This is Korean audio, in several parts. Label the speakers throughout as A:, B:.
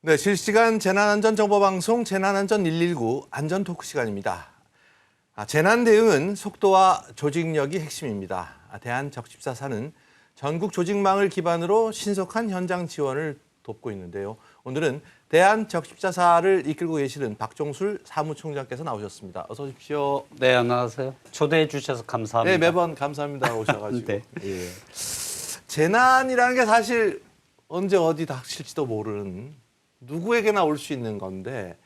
A: 네, 실시간 재난안전정보방송 재난안전 119 안전토크 시간입니다. 재난 대응은 속도와 조직력이 핵심입니다. 대한적십자사는 전국 조직망을 기반으로 신속한 현장 지원을 돕고 있는데요. 오늘은 대한적십자사를 이끌고 계시는 박종술 사무총장께서 나오셨습니다. 어서 오십시오.
B: 네, 안녕하세요. 초대해 주셔서 감사합니다.
A: 네, 매번 감사합니다. 오셔가지고.
B: 네.
A: 예. 재난이라는 게 사실 언제 어디 닥칠지도 모르는 누구에게나 올 수 있는 건데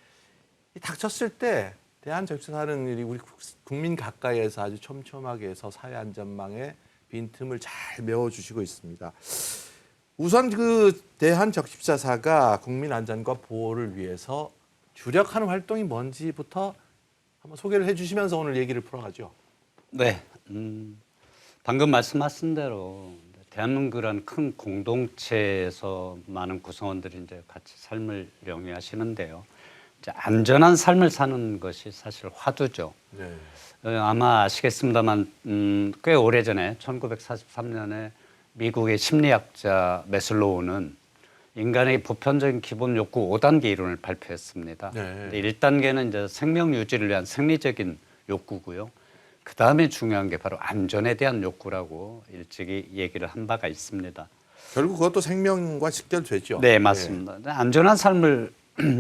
A: 닥쳤을 때 대한적십자사는 일이 우리 국민 가까이에서 아주 촘촘하게 해서 사회 안전망에 빈틈을 잘 메워주시고 있습니다. 우선 그 대한적십자사가 국민 안전과 보호를 위해서 주력하는 활동이 뭔지부터 한번 소개를 해주시면서 오늘 얘기를 풀어가죠.
B: 네, 방금 말씀하신 대로 대한민국이라는 큰 공동체에서 많은 구성원들이 이제 같이 삶을 영위하시는데요. 이제 안전한 삶을 사는 것이 사실 화두죠.
A: 네.
B: 아마 아시겠습니다만 꽤 오래전에 1943년에 미국의 심리학자 메슬로우는 인간의 보편적인 기본 욕구 5단계 이론을 발표했습니다.
A: 네.
B: 1단계는 이제 생명 유지를 위한 생리적인 욕구고요. 그 다음에 중요한 게 바로 안전에 대한 욕구라고 일찍이 얘기를 한 바가 있습니다.
A: 결국 그것도 생명과 직결되죠.
B: 네, 맞습니다. 네. 안전한 삶을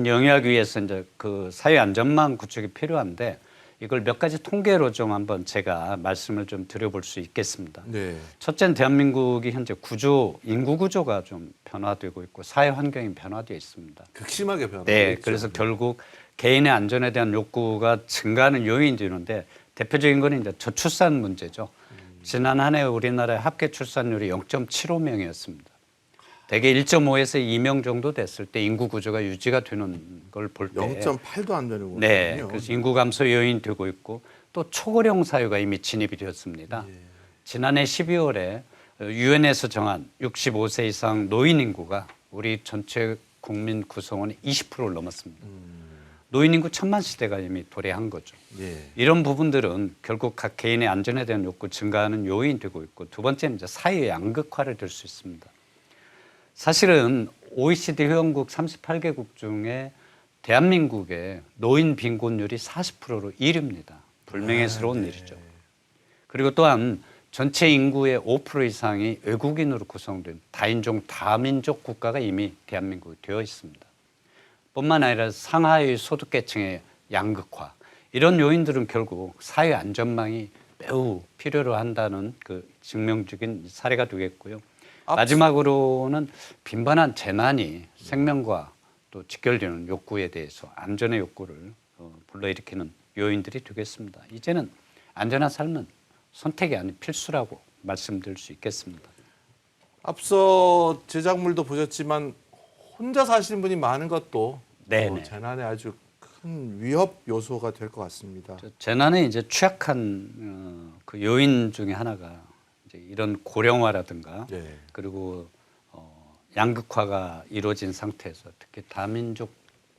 B: 영위하기 위해서 이제 그 사회 안전망 구축이 필요한데 이걸 몇 가지 통계로 좀 한번 제가 말씀을 좀 드려볼 수 있겠습니다.
A: 네.
B: 첫째는 대한민국이 현재 인구 구조가 좀 변화되고 있고 사회 환경이 변화되어 있습니다.
A: 극심하게 변하고
B: 네,
A: 있죠.
B: 그래서 결국 개인의 안전에 대한 욕구가 증가하는 요인이 되는데 대표적인 거는 이제 저출산 문제죠. 지난 한 해 우리나라의 합계 출산율이 0.75명이었습니다. 대개 1.5에서 2명 정도 됐을 때 인구 구조가 유지가 되는 걸 볼 때
A: 0.8도 안 되는 거군요.
B: 네, 그래서 인구 감소 요인이 되고 있고 또 초고령 사회가 이미 진입이 되었습니다.
A: 예.
B: 지난해 12월에 유엔에서 정한 65세 이상 노인 인구가 우리 전체 국민 구성원의 20%를 넘었습니다. 노인 인구 1000만 시대가 이미 도래한 거죠.
A: 예.
B: 이런 부분들은 결국 각 개인의 안전에 대한 욕구 증가하는 요인이 되고 있고 두 번째는 이제 사회 양극화를 될 수 있습니다. 사실은 OECD 회원국 38개국 중에 대한민국의 노인 빈곤율이 40%로 1위입니다. 불명예스러운
A: 네.
B: 일이죠. 그리고 또한 전체 인구의 5% 이상이 외국인으로 구성된 다인종 다민족 국가가 이미 대한민국에 되어 있습니다. 뿐만 아니라 상하의 소득계층의 양극화 이런 요인들은 결국 사회 안전망이 매우 필요로 한다는 그 증명적인 사례가 되겠고요. 마지막으로는 빈번한 재난이 생명과 또 직결되는 욕구에 대해서 안전의 욕구를 불러일으키는 요인들이 되겠습니다. 이제는 안전한 삶은 선택이 아닌 필수라고 말씀드릴 수 있겠습니다.
A: 앞서 제작물도 보셨지만 혼자 사시는 분이 많은 것도
B: 네네.
A: 재난에 아주 큰 위협 요소가 될 것 같습니다.
B: 재난에 이제 취약한 그 요인 중에 하나가 이제 이런 고령화라든가
A: 네.
B: 그리고 양극화가 이루어진 상태에서 특히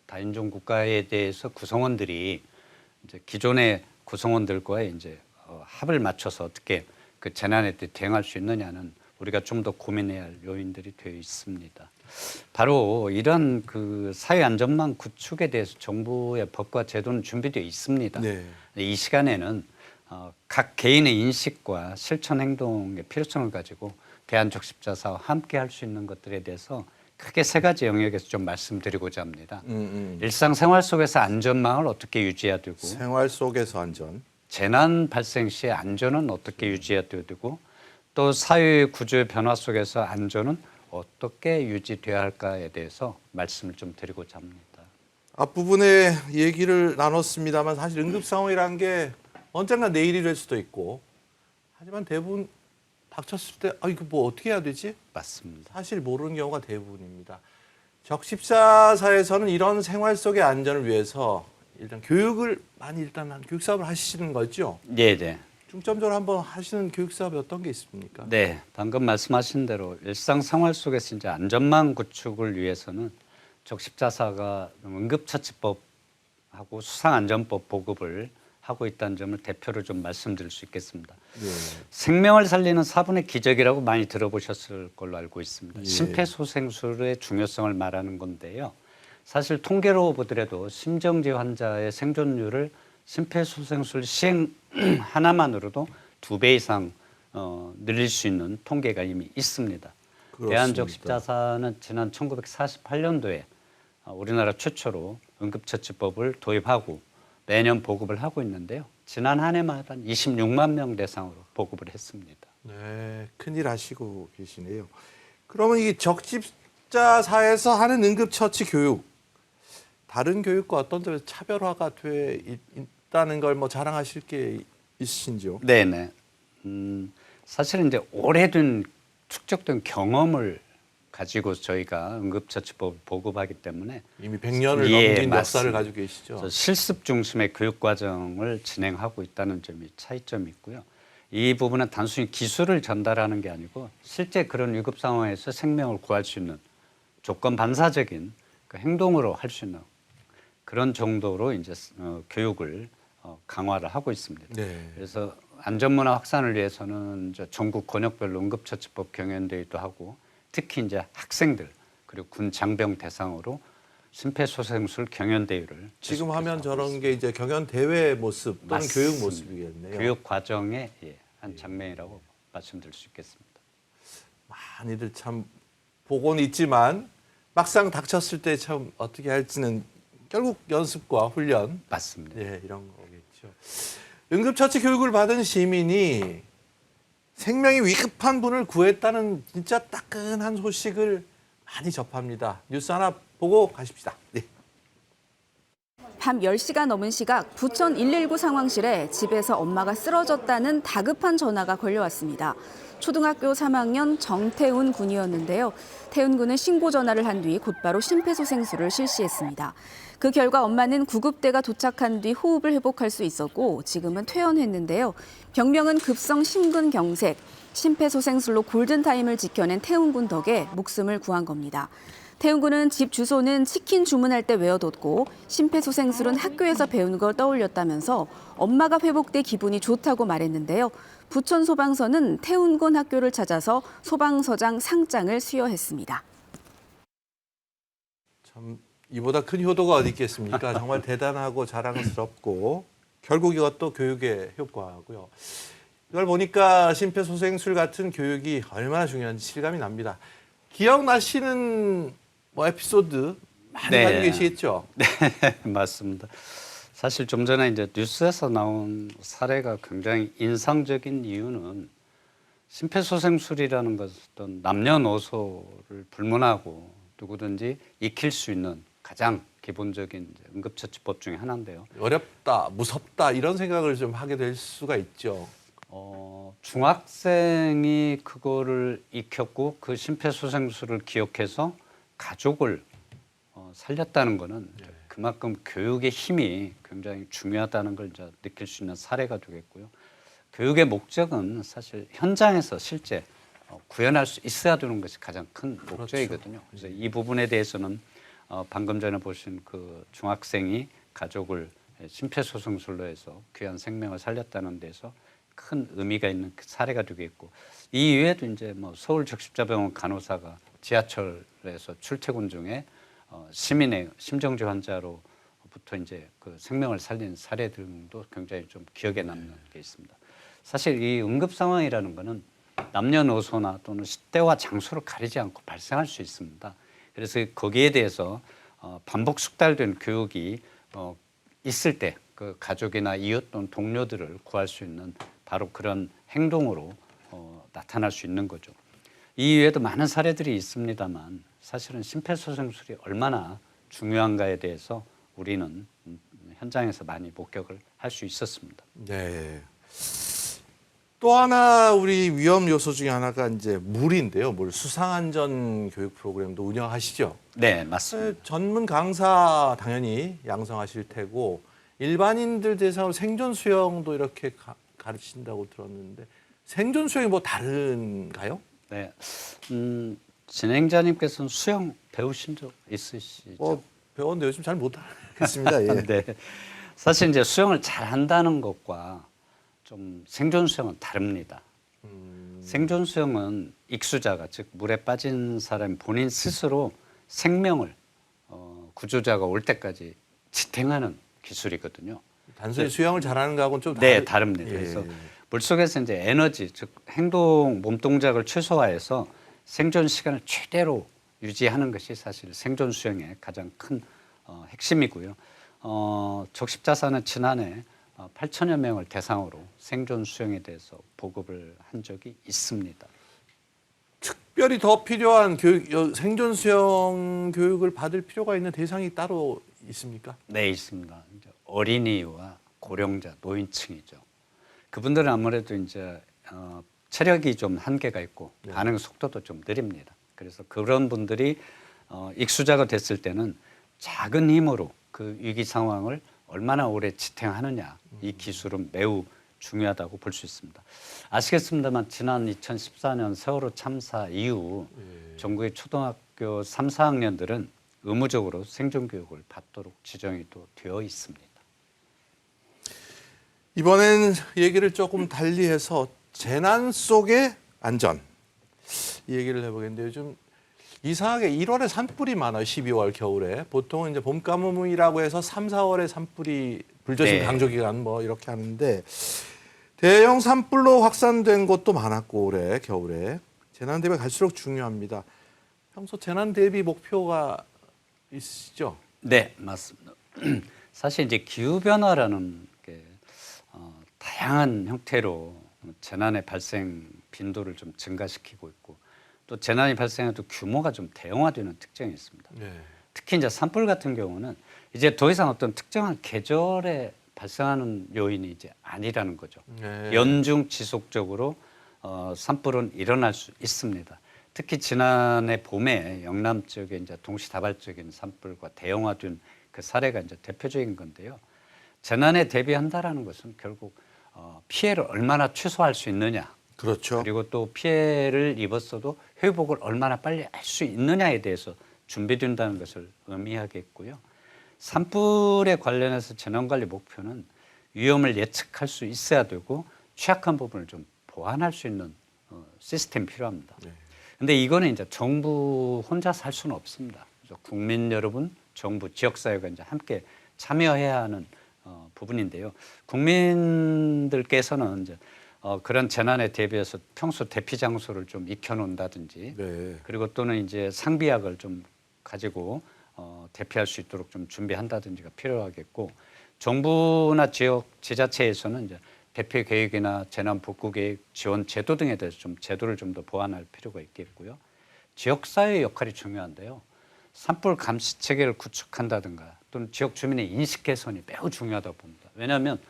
B: 다인종 국가에 대해서 구성원들이 이제 기존의 구성원들과의 이제 합을 맞춰서 어떻게 그 재난에 대응할 수 있느냐는 우리가 좀 더 고민해야 할 요인들이 되어 있습니다. 바로 이런 그 사회 안전망 구축에 대해서 정부의 법과 제도는 준비되어 있습니다.
A: 네.
B: 이 시간에는 각 개인의 인식과 실천 행동의 필요성을 가지고 대한적십자사와 함께 할 수 있는 것들에 대해서 크게 세 가지 영역에서 좀 말씀드리고자 합니다. 일상생활 속에서 안전망을 어떻게 유지해야 되고
A: 생활 속에서 안전.
B: 재난 발생 시에 안전은 어떻게 유지해야 되고 또 사회 구조의 변화 속에서 안전은 어떻게 유지돼야 할까에 대해서 말씀을 좀 드리고자 합니다.
A: 앞부분에 얘기를 나눴습니다만 사실 응급 상황이라는 게 언젠가 내일이 될 수도 있고 하지만 대부분 닥쳤을 때 이거 뭐 어떻게 해야 되지?
B: 맞습니다.
A: 사실 모르는 경우가 대부분입니다. 적십자사에서는 이런 생활 속의 안전을 위해서 일단 교육을 많이 일단 교육 사업을 하시는 거죠?
B: 네.
A: 중점적으로 한번 하시는 교육 사업이 어떤 게 있습니까?
B: 네, 방금 말씀하신 대로 일상생활 속에서 이제 안전망 구축을 위해서는 적십자사가 응급처치법하고 수상안전법 보급을 하고 있다는 점을 대표로 좀 말씀드릴 수 있겠습니다.
A: 네.
B: 생명을 살리는 4분의 기적이라고 많이 들어보셨을 걸로 알고 있습니다.
A: 예.
B: 심폐소생술의 중요성을 말하는 건데요. 사실 통계로 보더라도 심정지 환자의 생존율을 심폐소생술 시행 하나만으로도 2배 이상 늘릴 수 있는 통계가 이미 있습니다.
A: 그렇습니다.
B: 대한적십자사는 지난 1948년도에 우리나라 최초로 응급처치법을 도입하고 매년 보급을 하고 있는데요. 지난 한 해마다 26만 명 대상으로 보급을 했습니다.
A: 네, 큰일 하시고 계시네요. 그러면 이 적십자사에서 하는 응급처치 교육, 다른 교육과 어떤 점에서 차별화가 돼 있다는 걸 뭐 자랑하실 게 있으신지요?
B: 네네. 사실은 이제 오래된 축적된 경험을 가지고 저희가 응급처치법을 보급하기 때문에
A: 이미 100년을
B: 예,
A: 넘긴 역사를
B: 맞습니다.
A: 가지고 계시죠.
B: 그래서 실습 중심의 교육 과정을 진행하고 있다는 점이 차이점이 있고요. 이 부분은 단순히 기술을 전달하는 게 아니고 실제 그런 위급 상황에서 생명을 구할 수 있는 조건 반사적인 그 행동으로 할 수 있는 그런 정도로 이제 교육을 강화를 하고 있습니다.
A: 네.
B: 그래서 안전문화 확산을 위해서는 이제 전국 권역별로 응급처치법 경연대회도 하고 특히 이제 학생들 그리고 군 장병 대상으로 심폐소생술 경연대회를
A: 지금 하면
B: 계속해서 하고
A: 저런
B: 있습니다.
A: 게 이제 경연 대회 모습 또는
B: 맞습니다.
A: 교육 모습이겠네요.
B: 교육 과정의 한 장면이라고 말씀드릴 수 있겠습니다.
A: 많이들 참 보고는 있지만 막상 닥쳤을 때 참 어떻게 할지는 결국 연습과 훈련,
B: 맞습니다.
A: 예, 이런 거겠죠. 응급처치 교육을 받은 시민이 생명이 위급한 분을 구했다는 진짜 따끈한 소식을 많이 접합니다. 뉴스 하나 보고 가십시다. 네.
C: 밤 10시가 넘은 시각 부천 119 상황실에 집에서 엄마가 쓰러졌다는 다급한 전화가 걸려왔습니다. 초등학교 3학년 정태훈 군이었는데요. 태훈 군은 신고 전화를 한 뒤 곧바로 심폐소생술을 실시했습니다. 그 결과 엄마는 구급대가 도착한 뒤 호흡을 회복할 수 있었고 지금은 퇴원했는데요. 병명은 급성 심근경색, 심폐소생술로 골든타임을 지켜낸 태훈 군 덕에 목숨을 구한 겁니다. 태훈 군은 집 주소는 치킨 주문할 때 외워뒀고 심폐소생술은 학교에서 배운 걸 떠올렸다면서 엄마가 회복돼 기분이 좋다고 말했는데요. 부천 소방서는 태훈 군 학교를 찾아서 소방서장 상장을 수여했습니다.
A: 참 이보다 큰 효도가 어디 있겠습니까? 정말 대단하고 자랑스럽고 결국 이것도 교육의 효과고요. 이걸 보니까 심폐소생술 같은 교육이 얼마나 중요한지 실감이 납니다. 기억나시는 뭐 에피소드 많이
B: 네.
A: 가지고 계시겠죠?
B: 네, 맞습니다. 사실 좀 전에 이제 뉴스에서 나온 사례가 굉장히 인상적인 이유는 심폐소생술이라는 것은 남녀노소를 불문하고 누구든지 익힐 수 있는 가장 기본적인 이제 응급처치법 중에 하나인데요.
A: 어렵다, 무섭다 이런 생각을 좀 하게 될 수가 있죠.
B: 중학생이 그거를 익혔고 그 심폐소생술을 기억해서 가족을 살렸다는 거는 그만큼 교육의 힘이 굉장히 중요하다는 걸 이제 느낄 수 있는 사례가 되겠고요. 교육의 목적은 사실 현장에서 실제 구현할 수 있어야 되는 것이 가장 큰 목적이거든요. 그래서 이 부분에 대해서는 방금 전에 보신 그 중학생이 가족을 심폐소생술로 해서 귀한 생명을 살렸다는 데서 큰 의미가 있는 사례가 되겠고 이 이외에도 이제 뭐 서울적십자병원 간호사가 지하철에서 출퇴근 중에 시민의 심정지 환자로부터 이제 그 생명을 살린 사례들도 굉장히 좀 기억에 남는 게 있습니다. 사실 이 응급 상황이라는 거는 남녀노소나 또는 시대와 장소를 가리지 않고 발생할 수 있습니다. 그래서 거기에 대해서 반복 숙달된 교육이 있을 때 그 가족이나 이웃 또는 동료들을 구할 수 있는 바로 그런 행동으로 나타날 수 있는 거죠. 이 이외에도 많은 사례들이 있습니다만 사실은 심폐소생술이 얼마나 중요한가에 대해서 우리는 현장에서 많이 목격을 할 수 있었습니다.
A: 네. 또 하나 우리 위험 요소 중에 하나가 이제 물인데요. 물 수상안전 교육 프로그램도 운영하시죠?
B: 네, 맞습니다.
A: 전문 강사 당연히 양성하실 테고 일반인들 대상으로 생존 수영도 이렇게 가르친다고 들었는데 생존 수영이 뭐 다른가요?
B: 네, 진행자님께서는 수영 배우신 적 있으시죠?
A: 배웠는데 요즘 잘 못하겠습니다. 예.
B: 네, 사실 이제 수영을 잘한다는 것과 좀 생존 수영은 다릅니다. 생존 수영은 익수자가 즉 물에 빠진 사람 본인 스스로 생명을 구조자가 올 때까지 지탱하는 기술이거든요.
A: 단순히 수영을 잘하는 거하고는 좀
B: 네, 다릅니다.
A: 예.
B: 그래서 물속에서 이제 에너지, 즉 행동, 몸 동작을 최소화해서 생존 시간을 최대로 유지하는 것이 사실 생존 수영의 가장 큰 핵심이고요. 적십자사는 지난해 8천여 명을 대상으로 생존 수영에 대해서 보급을 한 적이 있습니다.
A: 특별히 더 필요한 생존 수영 교육을 받을 필요가 있는 대상이 따로 있습니까?
B: 네, 있습니다. 이제 어린이와 고령자, 노인층이죠. 그분들은 아무래도 이제 체력이 좀 한계가 있고 반응 속도도 좀 느립니다. 그래서 그런 분들이 익수자가 됐을 때는 작은 힘으로 그 위기 상황을 얼마나 오래 지탱하느냐, 이 기술은 매우 중요하다고 볼 수 있습니다. 아시겠습니다만 지난 2014년 세월호 참사 이후 전국의 초등학교 3, 4학년들은 의무적으로 생존교육을 받도록 지정이 또 되어 있습니다.
A: 이번엔 얘기를 조금 달리해서 재난 속의 안전 이 얘기를 해보겠는데 요즘 이상하게 1월에 산불이 많아요. 12월 겨울에 보통은 이제 봄 가뭄이라고 해서 3, 4월에 산불이 불조심
B: 네.
A: 강조 기간 뭐 이렇게 하는데 대형 산불로 확산된 곳도 많았고 올해 겨울에 재난 대비 갈수록 중요합니다. 평소 재난 대비 목표가 있으시죠?
B: 네, 맞습니다. 사실 이제 기후 변화라는 게 다양한 형태로 재난의 발생 빈도를 좀 증가시키고 있고 또 재난이 발생해도 규모가 좀 대형화되는 특징이 있습니다.
A: 네.
B: 특히 이제 산불 같은 경우는 이제 더 이상 어떤 특정한 계절에 발생하는 요인이 이제 아니라는 거죠.
A: 네.
B: 연중 지속적으로 산불은 일어날 수 있습니다. 특히 지난해 봄에 영남 지역에 이제 동시다발적인 산불과 대형화된 그 사례가 이제 대표적인 건데요. 재난에 대비한다라는 것은 결국 피해를 얼마나 최소화할 수 있느냐.
A: 그렇죠.
B: 그리고 또 피해를 입었어도 회복을 얼마나 빨리 할 수 있느냐에 대해서 준비된다는 것을 의미하겠고요. 산불에 관련해서 재난관리 목표는 위험을 예측할 수 있어야 되고 취약한 부분을 좀 보완할 수 있는 시스템이 필요합니다. 그런데 이거는 이제 정부 혼자서 할 수는 없습니다. 그래서 국민 여러분, 정부, 지역사회가 이제 함께 참여해야 하는 부분인데요. 국민들께서는 이제 그런 재난에 대비해서 평소 대피 장소를 좀 익혀놓는다든지,
A: 네.
B: 그리고 또는 이제 상비약을 좀 가지고 대피할 수 있도록 좀 준비한다든지가 필요하겠고, 정부나 지역 지자체에서는 이제 대피 계획이나 재난 복구 계획, 지원 제도 등에 대해서 좀 제도를 좀 더 보완할 필요가 있겠고요. 지역사회의 역할이 중요한데요. 산불 감시 체계를 구축한다든가 또는 지역 주민의 인식 개선이 매우 중요하다고 봅니다. 왜냐하면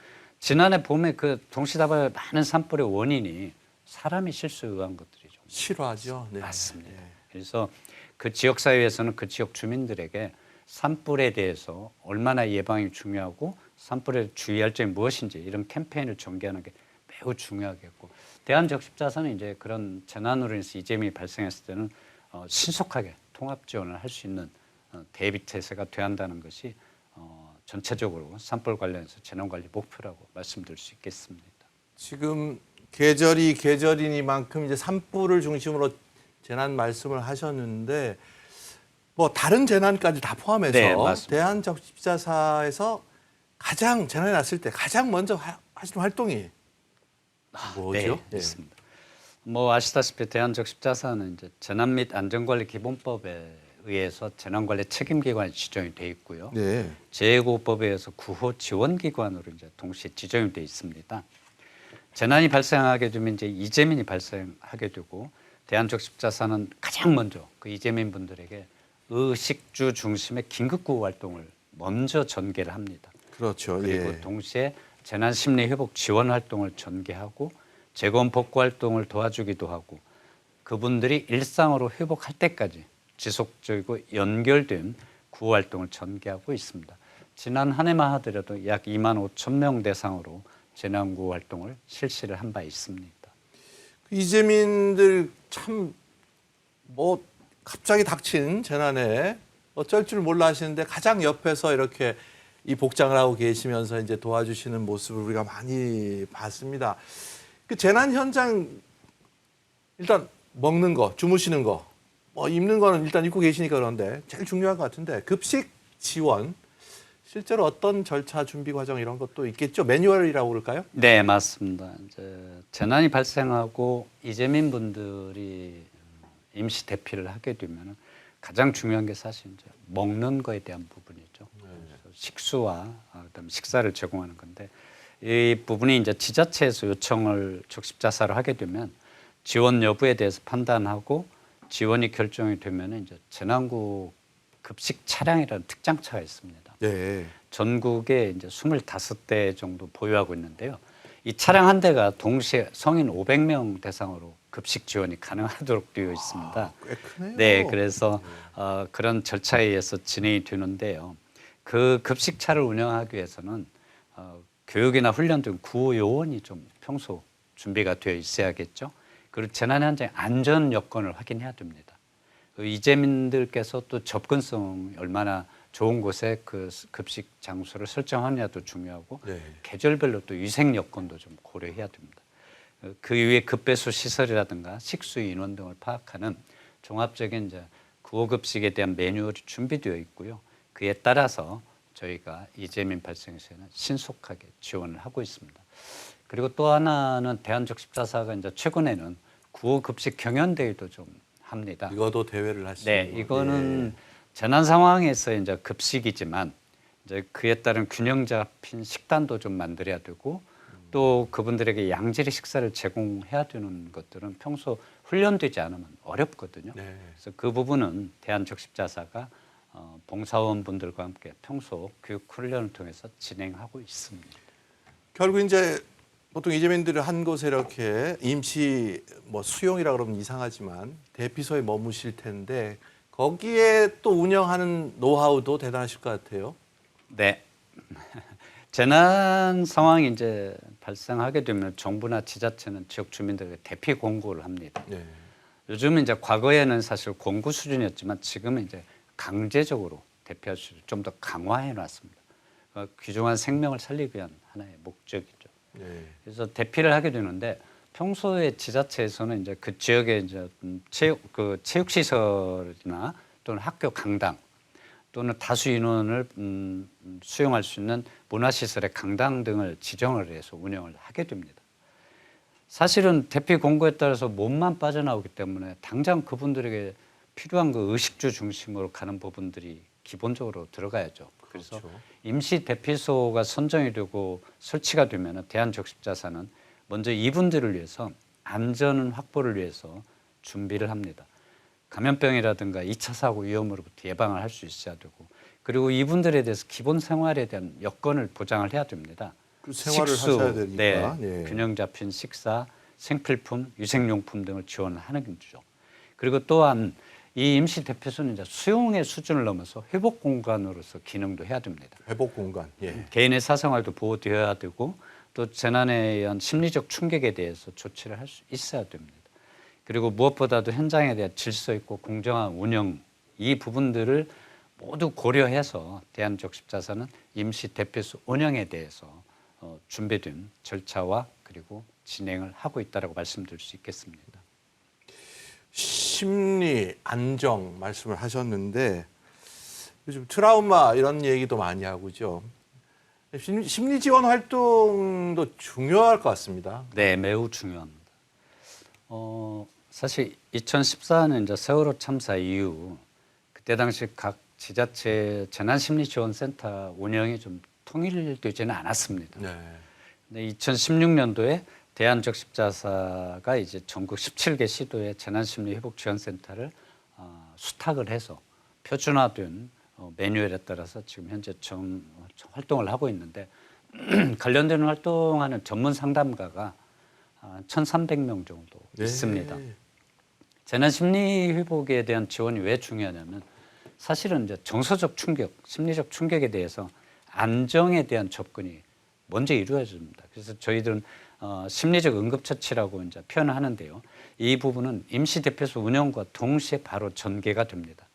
B: 지난해 봄에 그 동시다발 많은 산불의 원인이 사람이 실수에 의한 것들이죠.
A: 싫어하죠. 네.
B: 맞습니다.
A: 네.
B: 그래서 그 지역사회에서는 그 지역 주민들에게 산불에 대해서 얼마나 예방이 중요하고 산불에 주의할 점이 무엇인지 이런 캠페인을 전개하는 게 매우 중요하겠고, 대한적십자사는 이제 그런 재난으로 인해서 이재민이 발생했을 때는 신속하게 통합 지원을 할 수 있는 대비 태세가 돼야 한다는 것이 전체적으로 산불 관련해서 재난관리 목표라고 말씀드릴 수 있겠습니다.
A: 지금 계절이 계절이니만큼 이제 산불을 중심으로 재난 말씀을 하셨는데 뭐 다른 재난까지 다 포함해서
B: 네, 맞습니다.
A: 대한적십자사에서 가장 재난이 났을 때 가장 먼저 하시는 활동이 뭐죠?
B: 네, 있습니다. 뭐 아시다시피 대한적십자사는 이제 재난 및 안전관리 기본법에 의해서 재난관리 책임기관이 지정이 돼 있고요.
A: 네.
B: 재해구호법에 의해서 구호 지원기관으로 이제 동시에 지정이 돼 있습니다. 재난이 발생하게 되면 이제 이재민이 발생하게 되고 대한적십자사는 가장 먼저 그 이재민 분들에게 의식주 중심의 긴급구호 활동을 먼저 전개를 합니다.
A: 그렇죠.
B: 그리고
A: 예.
B: 동시에 재난심리회복 지원 활동을 전개하고 재건 복구 활동을 도와주기도 하고 그분들이 일상으로 회복할 때까지 지속적이고 연결된 구호 활동을 전개하고 있습니다. 지난 한 해만 하더라도 약 2만 5천 명 대상으로 재난구호 활동을 실시를 한 바 있습니다.
A: 이재민들 참 뭐 갑자기 닥친 재난에 어쩔 줄 몰라 하시는데 가장 옆에서 이렇게 이 복장을 하고 계시면서 이제 도와주시는 모습을 우리가 많이 봤습니다. 그 재난 현장 일단 먹는 거, 주무시는 거, 뭐 입는 거는 일단 입고 계시니까 그런데 제일 중요한 것 같은데 급식 지원 실제로 어떤 절차 준비 과정 이런 것도 있겠죠? 매뉴얼이라고 그럴까요?
B: 네, 맞습니다. 이제 재난이 발생하고 이재민 분들이 임시 대피를 하게 되면 가장 중요한 게 사실 이제 먹는 거에 대한 부분이죠. 그래서 식수와 그다음에 식사를 제공하는 건데 이 부분이 이제 지자체에서 요청을 적십자사를 하게 되면 지원 여부에 대해서 판단하고 지원이 결정이 되면 이제 재난구 급식 차량이라는 특장차가 있습니다.
A: 네.
B: 전국에 이제 25대 정도 보유하고 있는데요. 이 차량 한 대가 동시에 성인 500명 대상으로 급식 지원이 가능하도록 되어 있습니다.
A: 꽤 크네요.
B: 네, 그래서 그런 절차에 의해서 진행이 되는데요. 그 급식차를 운영하기 위해서는 교육이나 훈련 등 구호 요원이 좀 평소 준비가 되어 있어야겠죠. 그리고 재난 현장 안전 여건을 확인해야 됩니다. 그 이재민들께서 또 접근성이 얼마나 좋은 곳에 그 급식 장소를 설정하느냐도 중요하고
A: 네.
B: 계절별로 또 위생 여건도 좀 고려해야 됩니다. 그 이후에 급배수 시설이라든가 식수 인원 등을 파악하는 종합적인 이제 구호급식에 대한 매뉴얼이 준비되어 있고요. 그에 따라서 저희가 이재민 발생 시에는 신속하게 지원을 하고 있습니다. 그리고 또 하나는 대한적십자사가 이제 최근에는 구호급식 경연대회도 좀 합니다.
A: 이것도 대회를 하시죠.
B: 네, 이거는 재난 상황에서 이제 급식이지만 이제 그에 따른 균형 잡힌 식단도 좀 만들어야 되고 또 그분들에게 양질의 식사를 제공해야 되는 것들은 평소 훈련되지 않으면 어렵거든요.
A: 네.
B: 그래서 그 부분은 대한적십자사가 봉사원분들과 함께 평소 교육 훈련을 통해서 진행하고 있습니다.
A: 결국 이제 보통 이재민들을 한 곳에 이렇게 임시 뭐 수용이라 그러면 이상하지만 대피소에 머무실 텐데 거기에 또 운영하는 노하우도 대단하실 것 같아요.
B: 네. 재난 상황이 이제 발생하게 되면 정부나 지자체는 지역 주민들에게 대피 공고를 합니다.
A: 네.
B: 요즘은 이제 과거에는 사실 공고 수준이었지만 지금은 이제 강제적으로 대피할 수 좀 더 강화해 놨습니다. 귀중한 생명을 살리기 위한 하나의 목적이죠.
A: 네.
B: 그래서 대피를 하게 되는데 평소에 지자체에서는 이제 그 지역에 이제 체육 시설이나 또는 학교 강당 또는 다수 인원을 수용할 수 있는 문화시설의 강당 등을 지정을 해서 운영을 하게 됩니다. 사실은 대피 공고에 따라서 몸만 빠져나오기 때문에 당장 그분들에게 필요한 그 의식주 중심으로 가는 부분들이 기본적으로 들어가야죠. 그래서
A: 그렇죠.
B: 임시 대피소가 선정이 되고 설치가 되면 대한적십자사는 먼저 이분들을 위해서 안전 확보를 위해서 준비를 합니다. 감염병이라든가 2차 사고 위험으로부터 예방을 할 수 있어야 되고 그리고 이분들에 대해서 기본 생활에 대한 여건을 보장을 해야 됩니다.
A: 그 생활을 하셔야 되니까.
B: 네, 균형 잡힌 식사, 생필품, 위생용품 등을 지원하는 거죠. 그리고 또한 이 임시 대피소는 이제 수용의 수준을 넘어서 회복 공간으로서 기능도 해야 됩니다.
A: 회복 공간. 예.
B: 개인의 사생활도 보호되어야 되고 또 재난에 의한 심리적 충격에 대해서 조치를 할 수 있어야 됩니다. 그리고 무엇보다도 현장에 대한 질서 있고 공정한 운영 이 부분들을 모두 고려해서 대한적십자사는 임시 대피소 운영에 대해서 준비된 절차와 그리고 진행을 하고 있다고 말씀드릴 수 있겠습니다.
A: 심리 안정 말씀을 하셨는데 요즘 트라우마 이런 얘기도 많이 하고죠. 심리 지원 활동도 중요할 것 같습니다.
B: 네, 매우 중요합니다. 사실 2014년 이제 세월호 참사 이후 그때 당시 각 지자체 재난심리지원센터 운영이 좀 통일되지는 않았습니다.
A: 네.
B: 근데 2016년도에 대한적십자사가 이제 전국 17개 시도에 재난심리회복지원센터를 수탁을 해서 표준화된 매뉴얼에 따라서 지금 현재 활동을 하고 있는데 관련된 활동하는 전문 상담가가 1,300명 정도
A: 네.
B: 있습니다. 재난심리 회복에 대한 지원이 왜 중요하냐면 사실은 이제 정서적 충격, 심리적 충격에 대해서 안정에 대한 접근이 먼저 이루어집니다. 그래서 저희들은 심리적 응급처치라고 이제 표현을 하는데요. 이 부분은 임시 대피소 운영과 동시에 바로 전개가 됩니다.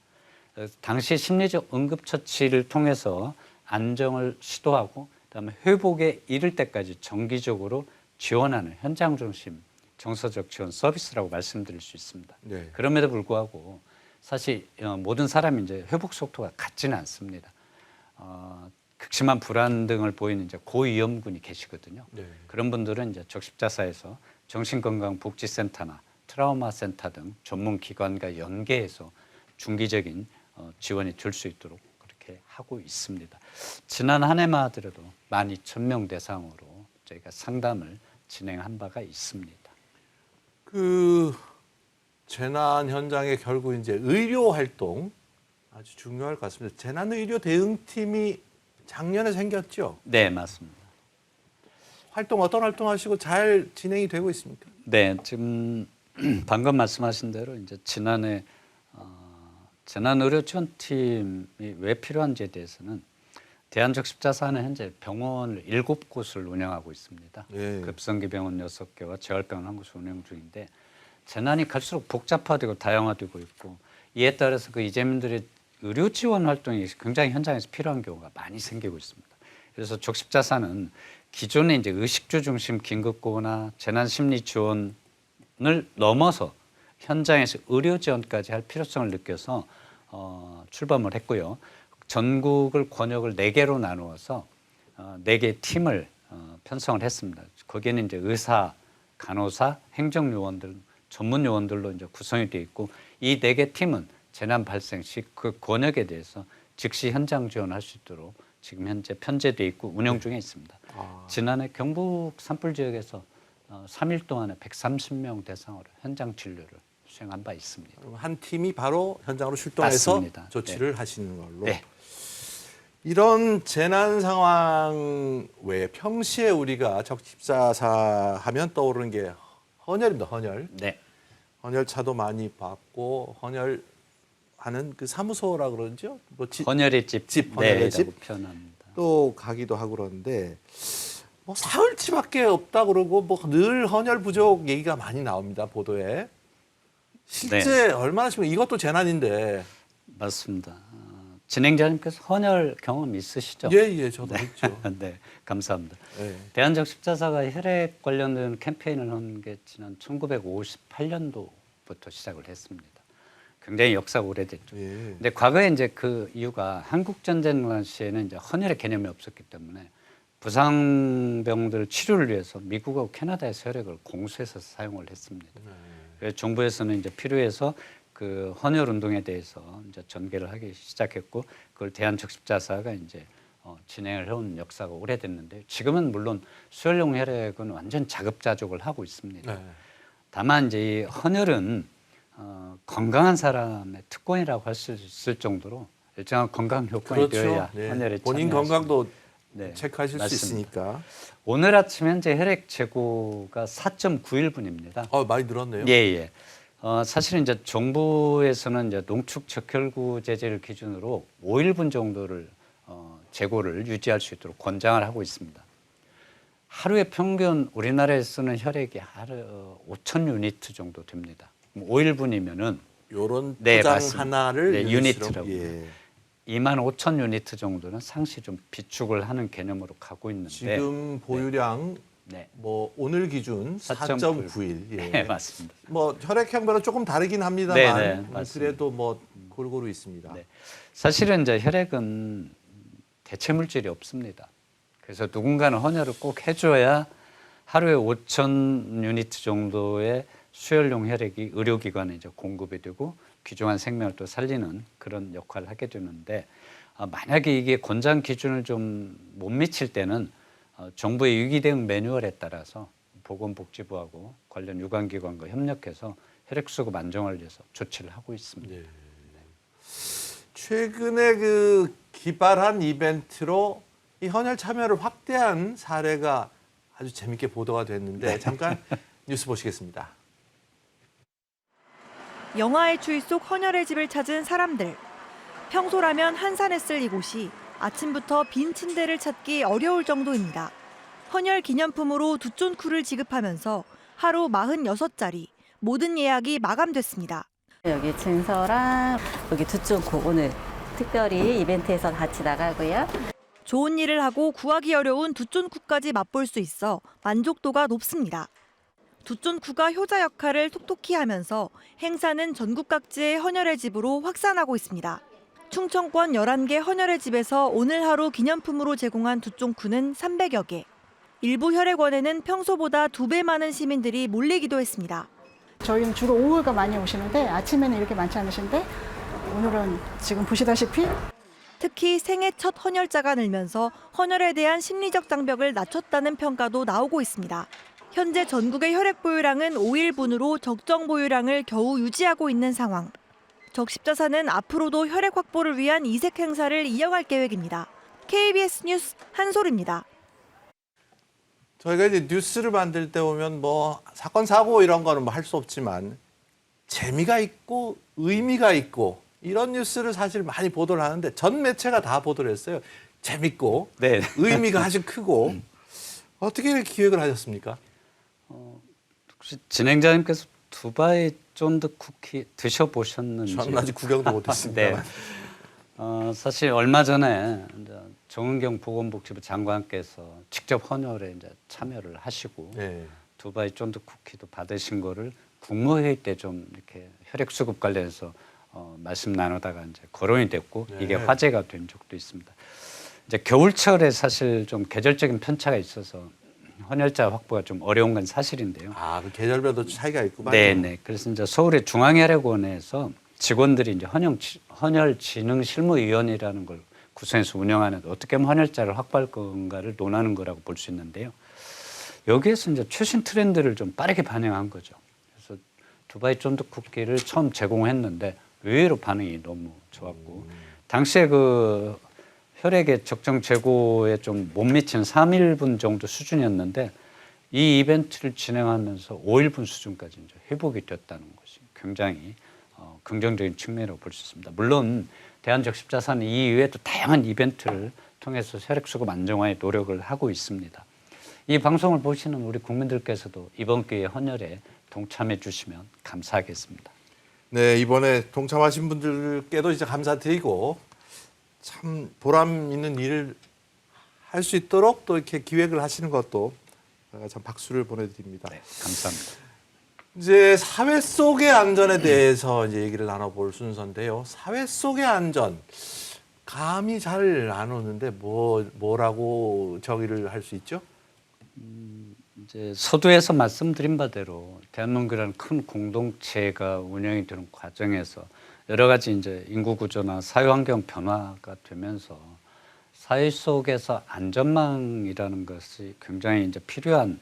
B: 당시 심리적 응급처치를 통해서 안정을 시도하고 그다음에 회복에 이를 때까지 정기적으로 지원하는 현장 중심 정서적 지원 서비스라고 말씀드릴 수 있습니다.
A: 네.
B: 그럼에도 불구하고 사실 모든 사람이 이제 회복 속도가 같지는 않습니다. 극심한 불안 등을 보이는 이제 고위험군이 계시거든요.
A: 네.
B: 그런 분들은 이제 적십자사에서 정신건강복지센터나 트라우마 센터 등 전문 기관과 연계해서 중기적인 지원이 될 수 있도록 그렇게 하고 있습니다. 지난 한 해만 하더라도 12,000명 대상으로 저희가 상담을 진행한 바가 있습니다.
A: 그 재난 현장에 결국 이제 의료 활동 아주 중요할 것 같습니다. 재난의료 대응팀이 작년에 생겼죠.
B: 네, 맞습니다.
A: 어떤 활동 하시고 잘 진행이 되고 있습니까?
B: 네, 지금 방금 말씀하신 대로 이제 지난해 재난의료지원팀이 왜 필요한지에 대해서는 대한적십자사는 현재 병원을 7곳을 운영하고 있습니다.
A: 예.
B: 급성기병원 6개와 재활병원 1곳을 운영 중인데 재난이 갈수록 복잡화되고 다양화되고 있고 이에 따라서 그 이재민들의 의료 지원 활동이 굉장히 현장에서 필요한 경우가 많이 생기고 있습니다. 그래서 적십자사는 기존의 이제 의식주 중심 긴급구호나 재난 심리 지원을 넘어서 현장에서 의료 지원까지 할 필요성을 느껴서 출범을 했고요. 전국을 권역을 4개로 나누어서 4개 팀을 편성을 했습니다. 거기에는 이제 의사, 간호사, 행정요원들, 전문요원들로 이제 구성이 되어 있고 이 4개 팀은 재난 발생 시 그 권역에 대해서 즉시 현장 지원할 수 있도록 지금 현재 편제되어 있고 운영 중에 있습니다. 지난해 경북 산불 지역에서 3일 동안에 130명 대상으로 현장 진료를 수행한 바 있습니다.
A: 한 팀이 바로 현장으로 출동해서
B: 맞습니다.
A: 조치를 하시는 걸로.
B: 네.
A: 이런 재난 상황 외에 평시에 우리가 적십자사 하면 떠오르는 게 헌혈입니다. 헌혈.
B: 네.
A: 헌혈차도 많이 받고 헌혈하는 그 사무소라 그러죠. 뭐
B: 헌혈의 집,
A: 헌혈의 집.
B: 표현합니다.
A: 또 가기도 하고 그러는데 뭐 사흘치밖에 없다 그러고 뭐 늘 헌혈 부족 얘기가 많이 나옵니다. 보도에. 실제 얼마나 심해 이것도 재난인데.
B: 맞습니다. 진행자님께서 헌혈 경험 있으시죠?
A: 예, 저도 있죠.
B: 네, 감사합니다.
A: 네.
B: 대한적십자사가 혈액 관련된 캠페인을 한 게 지난 1958년도부터 시작을 했습니다. 굉장히 역사가 오래됐죠.
A: 예.
B: 근데 과거에 이제 그 이유가 한국 전쟁 당시에는 이제 헌혈의 개념이 없었기 때문에 부상병들 치료를 위해서 미국하고 캐나다에서 혈액을 공수해서 사용을 했습니다. 그래서 정부에서는 이제 필요해서 그 헌혈 운동에 대해서 이제 전개를 하기 시작했고 그걸 대한적십자사가 이제 진행을 해온 역사가 오래됐는데 지금은 물론 수혈용 혈액은 완전 자급자족을 하고 있습니다.
A: 네.
B: 다만 이제 이 헌혈은 건강한 사람의 특권이라고 할 수 있을 정도로 일정한 건강 효과가 되어야
A: 네.
B: 헌혈에
A: 본인
B: 참여할 수
A: 건강도
B: 네,
A: 체크하실
B: 맞습니다.
A: 수 있으니까.
B: 오늘 아침 현재 혈액 재고가 4.91분입니다.
A: 많이 늘었네요.
B: 예. 사실은 이제 정부에서는 이제 농축 적혈구 제제를 기준으로 5일분 정도를 재고를 유지할 수 있도록 권장을 하고 있습니다. 하루에 평균 우리나라에 쓰는 혈액이 하루 5천 유니트 정도 됩니다. 5일분이면은
A: 요런
B: 네,
A: 포장
B: 맞습니다.
A: 하나를
B: 네,
A: 유닛으로.
B: 유니트라고.
A: 예.
B: 2만 5천 유니트 정도는 상시 좀 비축을 하는 개념으로 가고 있는데
A: 지금 보유량
B: 네.
A: 뭐 오늘 기준 4.91. 예.
B: 네, 맞습니다.
A: 뭐 혈액형별로 조금 다르긴 합니다만
B: 네, 맞습니다.
A: 그래도 뭐 골고루 있습니다.
B: 네. 사실은 이제 혈액은 대체 물질이 없습니다. 그래서 누군가는 헌혈을 꼭 해줘야 하루에 5천 유니트 정도의 수혈용 혈액이 의료기관에 이제 공급이 되고 귀중한 생명을 또 살리는 그런 역할을 하게 되는데 만약에 이게 권장 기준을 좀 못 미칠 때는 정부의 위기 대응 매뉴얼에 따라서 보건복지부하고 관련 유관기관과 협력해서 혈액 수급 안정을 위해서 조치를 하고 있습니다.
A: 네. 최근에 그 기발한 이벤트로 이 헌혈 참여를 확대한 사례가 아주 재밌게 보도가 됐는데 잠깐 뉴스 보시겠습니다.
D: 영화의 추위 속 헌혈의 집을 찾은 사람들. 평소라면 한산했을 이곳이 아침부터 빈 침대를 찾기 어려울 정도입니다. 헌혈 기념품으로 두쫀쿠를 지급하면서 하루 46자리, 모든 예약이 마감됐습니다.
E: 여기 증서랑 여기 두쫀쿠 오늘 특별히 이벤트에서 같이 나가고요.
D: 좋은 일을 하고 구하기 어려운 두쫀쿠까지 맛볼 수 있어 만족도가 높습니다. 두쫀쿠가 효자 역할을 톡톡히 하면서 행사는 전국 각지의 헌혈의 집으로 확산하고 있습니다. 충청권 11개 헌혈의 집에서 오늘 하루 기념품으로 제공한 두쫑쿠는 300여 개. 일부 혈액원에는 평소보다 2배 많은 시민들이 몰리기도 했습니다.
F: 저희는 주로 오후가 많이 오시는데 아침에는 이렇게 많지 않으신데 오늘은 지금 보시다시피
D: 특히 생애 첫 헌혈자가 늘면서 헌혈에 대한 심리적 장벽을 낮췄다는 평가도 나오고 있습니다. 현재 전국의 혈액 보유량은 5일분으로 적정 보유량을 겨우 유지하고 있는 상황. 적십자사는 앞으로도 혈액 확보를 위한 이색 행사를 이어갈 계획입니다. KBS 뉴스 한솔입니다.
A: 저희가 이제 뉴스를 만들 때 보면 뭐 사건 사고 이런 거는 뭐 할 수 없지만 재미가 있고 의미가 있고 이런 뉴스를 사실 많이 보도를 하는데 전 매체가 다 보도를 했어요. 재밌고
B: 네.
A: 의미가 아주 크고 어떻게 이렇게 기획을 하셨습니까?
B: 혹시 진행자님께서 두바이 쫀득 쿠키 드셔보셨는지?
A: 저는 아직 구경도 못했습니다.
B: 네. 사실 얼마 전에 이제 정은경 보건복지부 장관께서 직접 헌혈에 이제 참여를 하시고
A: 네.
B: 두바이 쫀득 쿠키도 받으신 거를 국무회의 때 좀 이렇게 혈액 수급 관련해서 말씀 나누다가 이제 거론이 됐고
A: 네.
B: 이게 화제가 된 적도 있습니다. 이제 겨울철에 사실 좀 계절적인 편차가 있어서 헌혈자 확보가 좀 어려운 건 사실인데요.
A: 아, 그 계절별도 차이가 있구만.
B: 네네. 그래서 이제 서울의 중앙혈액원에서 직원들이 이제 헌혈진흥실무위원회라는 걸 구성해서 운영하는 어떻게 하면 헌혈자를 확보할 건가를 논하는 거라고 볼 수 있는데요. 여기에서 이제 최신 트렌드를 좀 빠르게 반영한 거죠. 그래서 두바이 쫀득 쿠키를 처음 제공했는데 의외로 반응이 너무 좋았고 당시에 그 혈액의 적정 재고에 좀 못 미치는 3일분 정도 수준이었는데 이 이벤트를 진행하면서 5일분 수준까지 이제 회복이 됐다는 것이 굉장히 긍정적인 측면이라고 볼 수 있습니다. 물론 대한적십자사는 이 이외에도 다양한 이벤트를 통해서 혈액 수급 안정화에 노력을 하고 있습니다. 이 방송을 보시는 우리 국민들께서도 이번 기회에 헌혈에 동참해 주시면 감사하겠습니다.
A: 네, 이번에 동참하신 분들께도 이제 감사드리고 참 보람 있는 일을 할 수 있도록 또 이렇게 기획을 하시는 것도 제가 참 박수를 보내드립니다.
B: 네, 감사합니다.
A: 이제 사회 속의 안전에 대해서 이제 얘기를 나눠볼 순서인데요. 사회 속의 안전 감이 잘 안 오는데 뭐라고 정의를 할 수 있죠?
B: 이제 서두에서 말씀드린 바대로 대한민국이라는 큰 공동체가 운영이 되는 과정에서 여러 가지 이제 인구 구조나 사회 환경 변화가 되면서 사회 속에서 안전망이라는 것이 굉장히 이제 필요한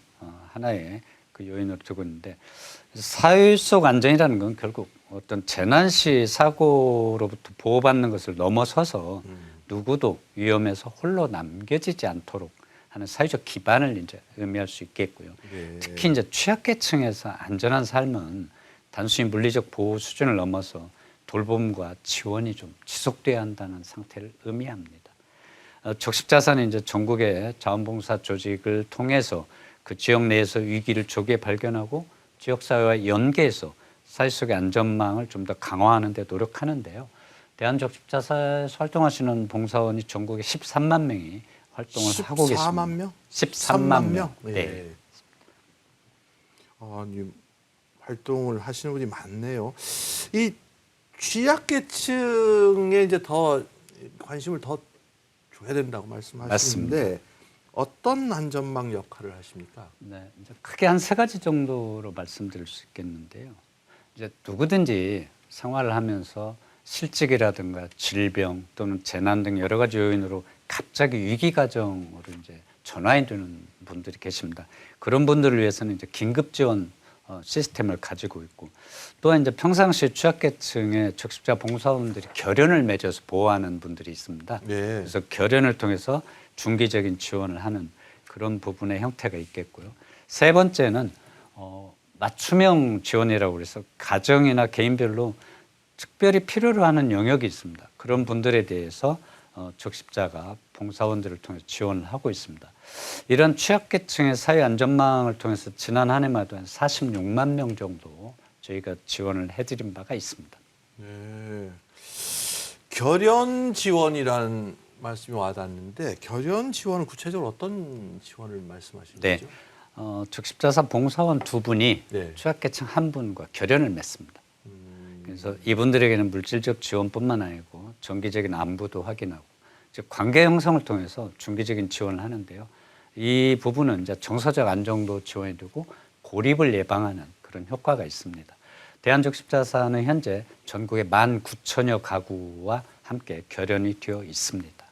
B: 하나의 그 요인으로 두고 있는데 사회 속 안전이라는 건 결국 어떤 재난 시 사고로부터 보호받는 것을 넘어서서 누구도 위험에서 홀로 남겨지지 않도록 하는 사회적 기반을 이제 의미할 수 있겠고요.
A: 네.
B: 특히 이제 취약계층에서 안전한 삶은 단순히 물리적 보호 수준을 넘어서 돌봄과 지원이 좀 지속돼야 한다는 상태를 의미합니다. 적십자사는 이제 전국의 자원봉사 조직을 통해서 그 지역 내에서 위기를 조기에 발견하고 지역사회와 연계해서 사회 속의 안전망을 좀 더 강화하는 데 노력하는데요. 대한적십자사에서 활동하시는 봉사원이 전국에 13만 명이 활동을 하고 계십니다.
A: 14만 명?
B: 13만 명.
A: 네.
B: 네.
A: 아니, 활동을 하시는 분이 많네요. 이 취약계층에 이제 더 관심을 더 줘야 된다고 말씀하시는데
B: 맞습니다.
A: 어떤 안전망 역할을 하십니까?
B: 네, 이제 크게 한 세 가지 정도로 말씀드릴 수 있겠는데요. 이제 누구든지 생활을 하면서 실직이라든가 질병 또는 재난 등 여러 가지 요인으로 갑자기 위기 가정으로 이제 전환이 되는 분들이 계십니다. 그런 분들을 위해서는 이제 긴급 지원 시스템을 가지고 있고 또한 이제 평상시에 취약계층의 적십자 봉사원들이 결연을 맺어서 보호하는 분들이 있습니다.
A: 네.
B: 그래서 결연을 통해서 중기적인 지원을 하는 그런 부분의 형태가 있겠고요. 세 번째는 맞춤형 지원이라고 해서 가정이나 개인별로 특별히 필요로 하는 영역이 있습니다. 그런 분들에 대해서 적십자가 봉사원들을 통해서 지원을 하고 있습니다. 이런 취약계층의 사회 안전망을 통해서 지난 한 해마다 한 46만 명 정도 저희가 지원을 해드린 바가 있습니다.
A: 네. 결연 지원이라는 말씀이 와닿는데 결연 지원은 구체적으로 어떤 지원을 말씀하시는
B: 네.
A: 거죠?
B: 적십자사 봉사원 두 분이
A: 네.
B: 취약계층 한 분과 결연을 맺습니다. 그래서 이분들에게는 물질적 지원뿐만 아니고 정기적인 안부도 확인하고 즉 관계 형성을 통해서 중기적인 지원을 하는데요. 이 부분은 이제 정서적 안정도 지원이 되고 고립을 예방하는 그런 효과가 있습니다. 대한적십자사는 현재 전국의 19,000여 가구와 함께 결연이 되어 있습니다.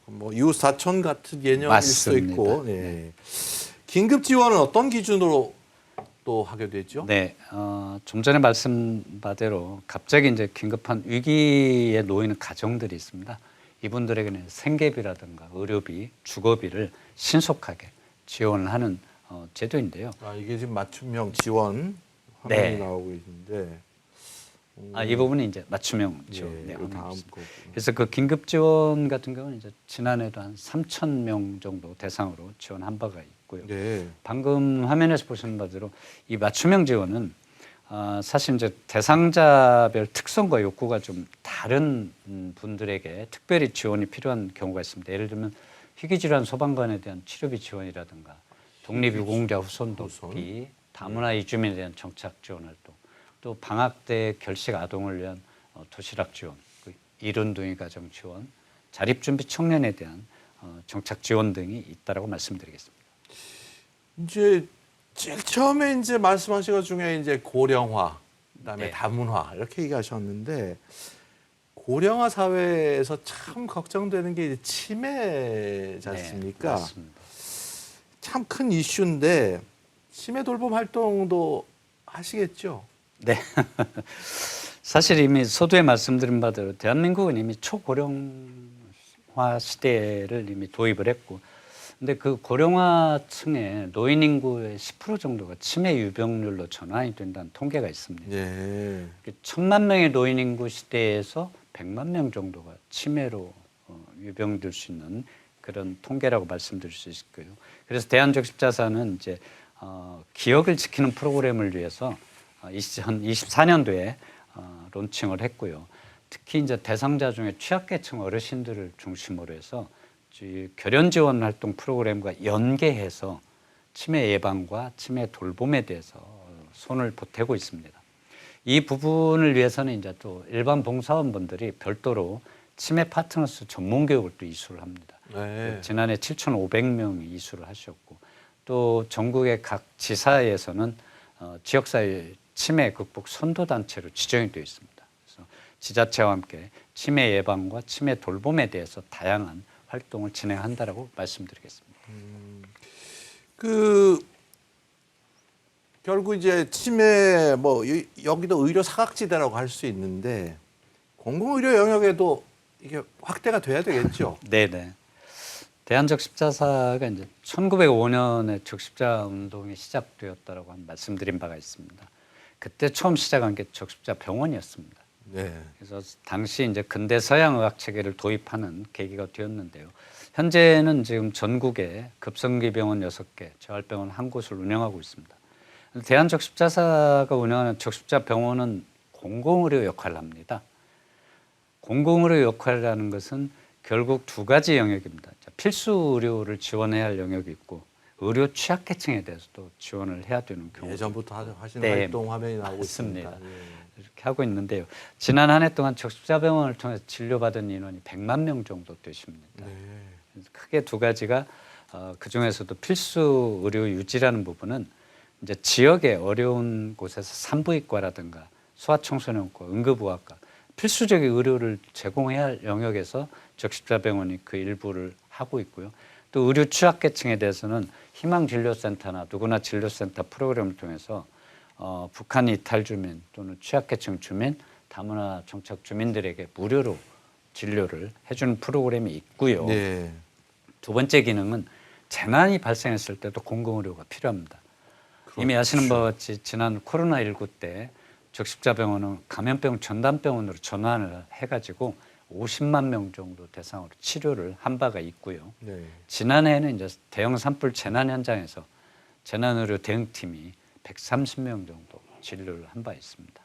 A: 뭐 이웃 사촌 같은 개념일
B: 맞습니다.
A: 수도 있고. 네. 긴급 지원은 어떤 기준으로 또 하게 되죠?
B: 네, 좀 전에 말씀 바대로 갑자기 이제 긴급한 위기에 놓이는 가정들이 있습니다. 이분들에게는 생계비라든가 의료비, 주거비를 신속하게 지원을 하는 제도인데요.
A: 이게 지금 맞춤형 지원 화면이
B: 네.
A: 나오고 있는데.
B: 이 부분이 이제 맞춤형 지원
A: 예, 그 다음
B: 내용입니다.
A: 거고.
B: 그래서 그 긴급 지원 같은 경우는 이제 지난해도 한 3,000명 정도 대상으로 지원한 바가 있고요.
A: 네.
B: 방금 화면에서 보시는 바대로 이 맞춤형 지원은 사실 이제 대상자별 특성과 욕구가 좀 다른 분들에게 특별히 지원이 필요한 경우가 있습니다. 예를 들면 희귀질환 소방관에 대한 치료비 지원이라든가 독립유공자 후손 돕기, 다문화 이주민에 대한 정착 지원 활동, 또 방학 때 결식 아동을 위한 도시락 지원, 이른둥이 가정 지원, 자립준비 청년에 대한 정착 지원 등이 있다라고 말씀드리겠습니다.
A: 이제 제일 처음에 이제 말씀하신 것 중에 이제 고령화, 그다음에
B: 네.
A: 다문화 이렇게 얘기하셨는데 고령화 사회에서 참 걱정되는 게 이제 치매지 않습니까?
B: 네, 맞습니다.
A: 참 큰 이슈인데 치매 돌봄 활동도 하시겠죠?
B: 네. 사실 이미 서두에 말씀드린 바대로 대한민국은 이미 초고령화 시대를 이미 도입을 했고, 근데 그 고령화층의 노인 인구의 10% 정도가 치매 유병률로 전환이 된다는 통계가 있습니다.
A: 네.
B: 1,000만 명의 노인 인구 시대에서 100만 명 정도가 치매로 유병될 수 있는 그런 통계라고 말씀드릴 수 있고요. 그래서 대한적십자사는 이제 기억을 지키는 프로그램을 위해서 2024년도에 론칭을 했고요. 특히 이제 대상자 중에 취약계층 어르신들을 중심으로 해서 결연 지원 활동 프로그램과 연계해서 치매 예방과 치매 돌봄에 대해서 손을 보태고 있습니다. 이 부분을 위해서는 이제 또 일반 봉사원분들이 별도로 치매 파트너스 전문 교육을 또 이수를 합니다.
A: 네.
B: 지난해 7,500명이 이수를 하셨고, 또 전국의 각 지사에서는 지역사회 치매 극복 선도단체로 지정이 되어 있습니다. 그래서 지자체와 함께 치매 예방과 치매 돌봄에 대해서 다양한 활동을 진행한다라고 말씀드리겠습니다.
A: 결국 이제 치매 뭐 여기도 의료 사각지대라고 할 수 있는데 공공의료 영역에도 이게 확대가 돼야 되겠죠.
B: 네네. 대한적십자사가 이제 1905년에 적십자 운동이 시작되었다라고 말씀드린 바가 있습니다. 그때 처음 시작한 게 적십자 병원이었습니다.
A: 네.
B: 그래서 당시 이제 근대 서양 의학 체계를 도입하는 계기가 되었는데요. 현재는 지금 전국에 급성기 병원 6개, 재활병원 1곳을 운영하고 있습니다. 대한적십자사가 운영하는 적십자 병원은 공공의료 역할을 합니다. 공공의료 역할이라는 것은 결국 두 가지 영역입니다. 필수 의료를 지원해야 할 영역이 있고 의료 취약계층에 대해서도 지원을 해야 되는 경우.
A: 예전부터 하시는
B: 네,
A: 활동 화면이 나오고
B: 맞습니다.
A: 있습니다. 예.
B: 이렇게 하고 있는데요. 지난 한 해 동안 적십자병원을 통해서 진료받은 인원이 100만 명 정도 되십니다.
A: 네.
B: 크게 두 가지가 그 중에서도 필수 의료 유지라는 부분은 이제 지역의 어려운 곳에서 산부인과라든가 소아청소년과 응급의학과 필수적인 의료를 제공해야 할 영역에서 적십자병원이 그 일부를 하고 있고요. 또 의료 취약계층에 대해서는 희망진료센터나 누구나 진료센터 프로그램을 통해서 북한 이탈 주민 또는 취약계층 주민, 다문화 정착 주민들에게 무료로 진료를 해주는 프로그램이 있고요.
A: 네.
B: 두 번째 기능은 재난이 발생했을 때도 공공의료가 필요합니다. 이미 아시는 바와 같이 지난 코로나19 때 적십자병원은 감염병 전담병원으로 전환을 해가지고 50만 명 정도 대상으로 치료를 한 바가 있고요.
A: 네.
B: 지난해에는 이제 대형 산불 재난 현장에서 재난의료 대응팀이 130명 정도 진료를 한 바 있습니다.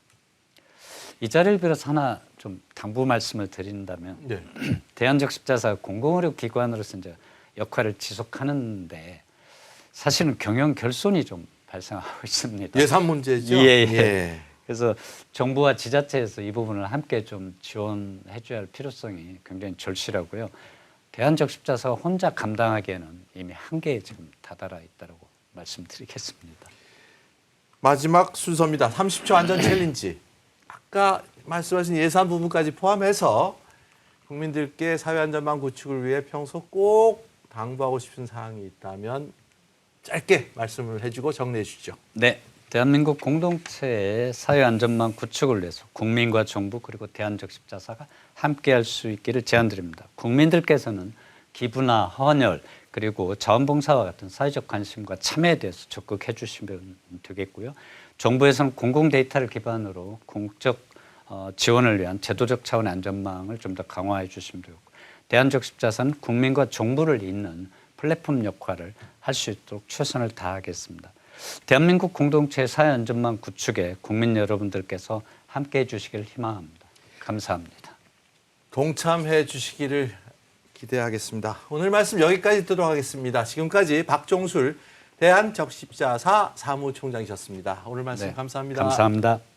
B: 이 자리를 빌어서 하나 좀 당부 말씀을 드린다면
A: 네.
B: 대한적십자사 공공의료 기관으로서 이제 역할을 지속하는데 사실은 경영 결손이 좀 발생하고 있습니다.
A: 예산 문제죠.
B: 예.
A: 예.
B: 그래서 정부와 지자체에서 이 부분을 함께 좀 지원해 줘야 할 필요성이 굉장히 절실하고요. 대한적십자사가 혼자 감당하기에는 이미 한계에 지금 다다라 있다고 말씀드리겠습니다.
A: 마지막 순서입니다. 30초 안전 챌린지. 아까 말씀하신 예산 부분까지 포함해서 국민들께 사회안전망 구축을 위해 평소 꼭 당부하고 싶은 사항이 있다면 짧게 말씀을 해주고 정리해 주시죠.
B: 네, 대한민국 공동체의 사회안전망 구축을 위해서 국민과 정부 그리고 대한적십자사가 함께할 수 있기를 제안드립니다. 국민들께서는 기부나 헌혈 그리고 자원봉사와 같은 사회적 관심과 참여에 대해서 적극해 주시면 되겠고요. 정부에서는 공공 데이터를 기반으로 공적 지원을 위한 제도적 차원의 안전망을 좀 더 강화해 주시면 되고, 대한적십자사는 국민과 정부를 잇는 플랫폼 역할을 할 수 있도록 최선을 다하겠습니다. 대한민국 공동체의 사회안전망 구축에 국민 여러분들께서 함께해 주시길 희망합니다. 감사합니다.
A: 동참해 주시기를 기대하겠습니다. 오늘 말씀 여기까지 듣도록 하겠습니다. 지금까지 박종술 대한적십자사 사무총장이셨습니다. 오늘 말씀
B: 네,
A: 감사합니다.
B: 감사합니다.